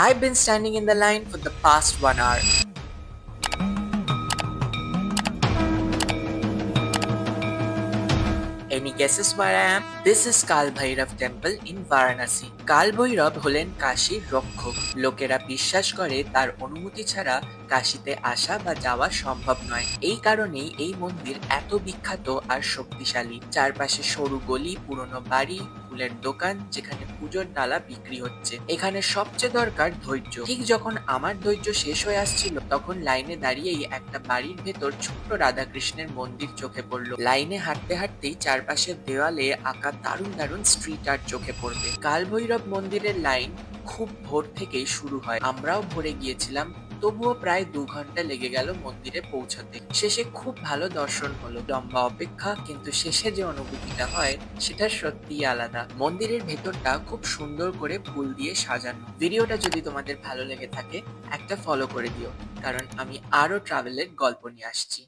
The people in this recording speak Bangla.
I've been standing in the line for the past 1 hour. Any guesses where I am? This is Kal Bhairav temple in Varanasi. কাল ভৈরব হলেন কাশীর রক্ষক। লোকেরা বিশ্বাস করে তার অনুমতি ছাড়া কাশীতে আসা বা যাওয়া সম্ভব নয়। এই কারণেই এই মন্দির এত বিখ্যাত আর শক্তিশালী। চারপাশে সরু গলি, পুরনো বাড়ি, ফুলের দোকান, যেখানে পুজোর ডালা বিক্রি হচ্ছে। এখানে সবচেয়ে দরকার ধৈর্য। ঠিক যখন আমার ধৈর্য শেষ হয়ে আসছিল, তখন লাইনে দাঁড়িয়েই একটা বাড়ির ভেতর ছোট্ট রাধাকৃষ্ণের মন্দির চোখে পড়লো। লাইনে হাঁটতে হাঁটতেই চারপাশের দেওয়ালে আঁকা দারুণ দারুণ স্ট্রিট আর্ট চোখে পড়বে। কাল ভৈরব মন্দিরের লাইন খুব ভোর থেকেই শুরু হয়। আমরাও ভোরে গিয়েছিলাম, তবুও প্রায় 2 ঘন্টা লেগে গেল মন্দিরে পৌঁছাতে। শেষে খুব ভালো দর্শন হলো। লম্বা অপেক্ষা, কিন্তু শেষে যে অনুভূতিটা হয় সেটা সত্যিই আলাদা। মন্দিরের ভেতরটা খুব সুন্দর করে ফুল দিয়ে সাজানো। ভিডিওটা যদি তোমাদের ভালো লেগে থাকে একটা ফলো করে দিও, কারণ আমি আরো ট্রাভেলের গল্প নিয়ে আসছি।